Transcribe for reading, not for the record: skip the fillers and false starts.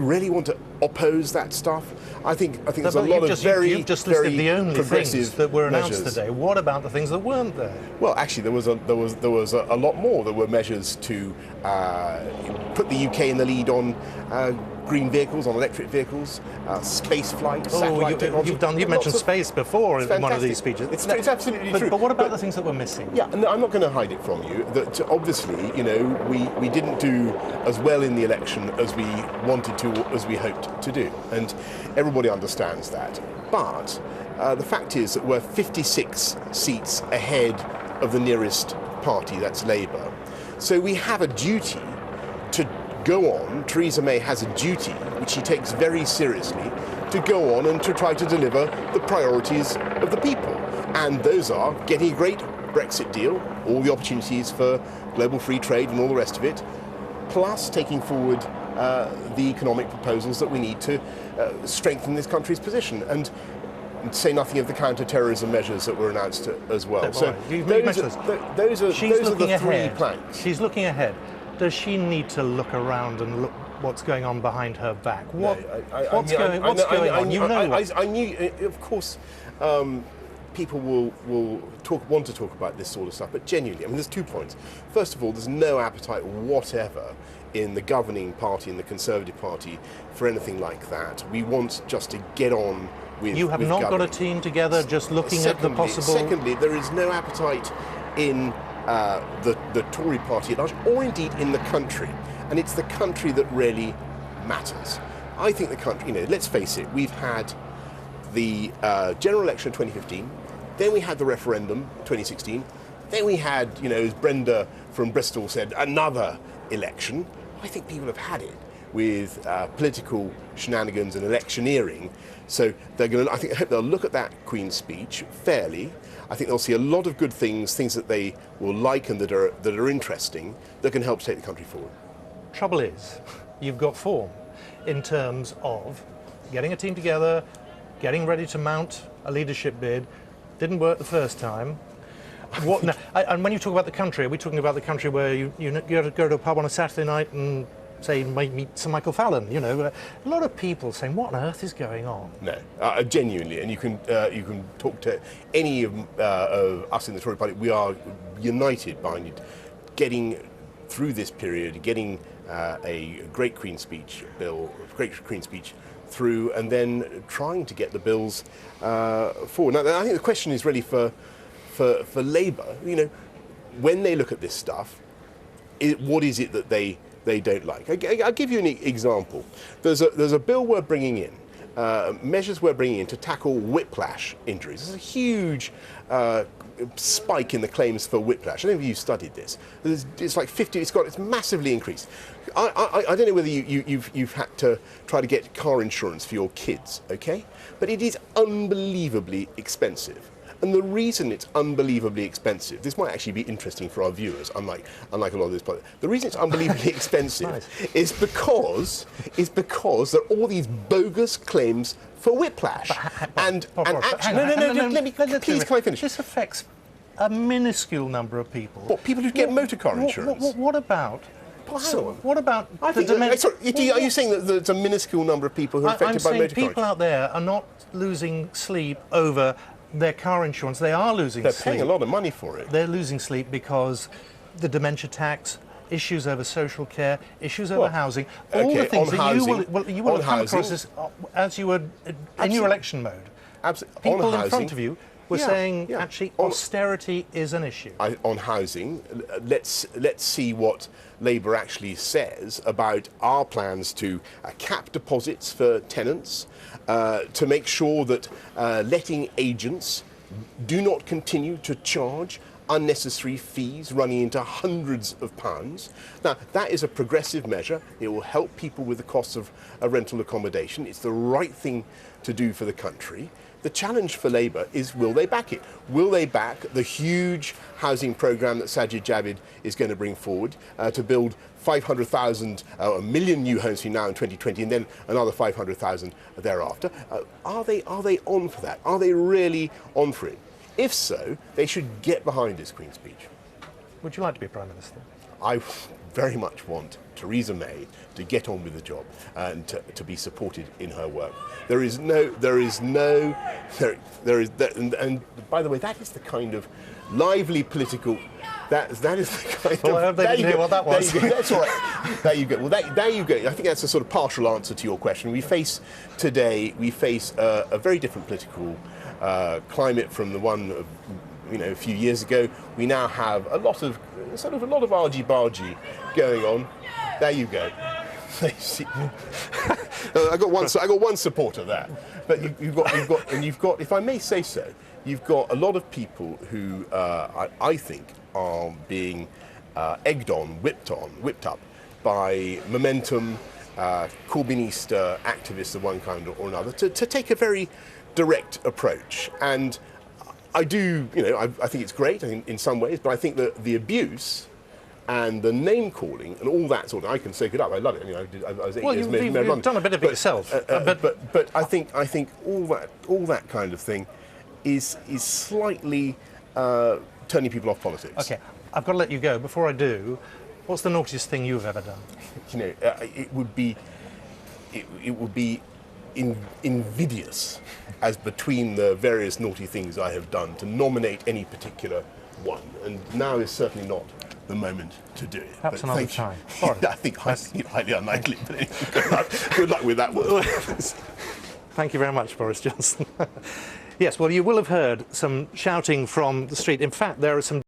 Really want to oppose that stuff? I think there's a lot of you've just listed the only things that were announced measures today. What about the things that weren't there? Well, actually, there was a lot more. There were measures to put the UK in the lead on green vehicles, on electric vehicles, space flight, satellite technology. You've mentioned space before in one of these speeches. It's absolutely true. But what about the things that were missing? Yeah, no, I'm not going to hide it from you. That obviously, we didn't do as well in the election as we wanted to, as we hoped to do, and everybody understands that. But the fact is that we're 56 seats ahead of the nearest party, that's Labour. So we have a duty to go on. Theresa May has a duty, which she takes very seriously, to go on and to try to deliver the priorities of the people. And those are getting a great Brexit deal, all the opportunities for global free trade and all the rest of it, plus taking forward the economic proposals that we need to strengthen this country's position. And say nothing of the counter-terrorism measures that were announced as well. So those are the three planks. She's looking ahead. Does she need to look around and look what's going on behind her back? What's going on? You know what? I knew, of course, people will want to talk about this sort of stuff, but genuinely, I mean, there's 2 points. First of all, there's no appetite whatever in the governing party, in the Conservative Party, for anything like that. We want just to get on with You have not got a team together just looking at the possible... Secondly, there is no appetite in the Tory party at large, or indeed in the country. And it's the country that really matters. I think the country, let's face it, we've had the general election of 2015, then we had the referendum 2016, then we had, as Brenda from Bristol said, another election. I think people have had it with political shenanigans and electioneering. So I hope they'll look at that Queen's speech fairly. I think they'll see a lot of good things that they will like and that are interesting, that can help take the country forward. Trouble is, you've got form in terms of getting a team together, getting ready to mount a leadership bid. Didn't work the first time. And when you talk about the country, are we talking about the country where you go to a pub on a Saturday night and say meet Sir Michael Fallon? A lot of people saying, "What on earth is going on?" No, genuinely, and you can talk to any of us in the Tory party. We are united behind it, getting through this period, getting a great Queen's speech bill, through, and then trying to get the bills forward. Now, I think the question is really for Labour. When they look at this stuff, what is it that they don't like? I'll give you an example. There's a bill we're bringing in, measures we're bringing in to tackle whiplash injuries. There's a huge spike in the claims for whiplash. I don't know if you've studied this. It's like 50. It's massively increased. I don't know whether you've had to try to get car insurance for your kids, okay? But it is unbelievably expensive. And the reason it's unbelievably expensive, this might actually be interesting for our viewers, unlike a lot of this, but the reason it's unbelievably expensive is because there are all these bogus claims for whiplash. Please, can I finish? This affects a minuscule number of people. What, people who get motor car insurance? What about... What about are you saying that there's a minuscule number of people who are affected by motor car insurance? I'm saying people out there are not losing sleep over their car insurance. They are losing sleep. They're paying a lot of money for it. They're losing sleep because the dementia tax, issues over social care, issues over housing, all the things that you will have come across as you were in your election mode. Absolutely. People in front of you were saying, actually, austerity is an issue. On housing, let's see what Labour actually says about our plans to cap deposits for tenants, to make sure that letting agents do not continue to charge unnecessary fees running into hundreds of pounds. Now, that is a progressive measure. It will help people with the costs of rental accommodation. It's the right thing to do for the country. The challenge for Labour is, will they back it? Will they back the huge housing programme that Sajid Javid is going to bring forward to build 500,000, a million new homes between now and 2020, and then another 500,000 thereafter? Are they on for that? Are they really on for it? If so, they should get behind this Queen's speech. Would you like to be Prime Minister? I very much want Theresa May to get on with the job and to be supported in her work. And by the way, that is the kind of lively political. That is the kind well, of. I hope they didn't hear what that was. That's all right. There you go. Well, there you go. I think that's a sort of partial answer to your question. We face a very different political climate from the one of, a few years ago. We now have a lot of argy-bargy going on. There you go. I got one supporter there, but you've got, if I may say so, you've got a lot of people who I think are being egged on, whipped up by momentum, Corbynista activists of one kind or another to take a very direct approach. And I do, I think it's great in some ways, but I think that the abuse and the name calling and all that sort of, I can soak it up. I love it. I was 8 years mayor of London. You've done a bit of it yourself. But I think all that kind of thing is slightly turning people off politics. Okay, I've got to let you go. Before I do, what's the naughtiest thing you've ever done? It would be invidious as between the various naughty things I have done to nominate any particular one, and now is certainly not the moment to do it. Perhaps another time. I think highly unlikely, but anyway, good luck with that one. Thank you very much, Boris Johnson. Yes, well, you will have heard some shouting from the street. In fact, there are some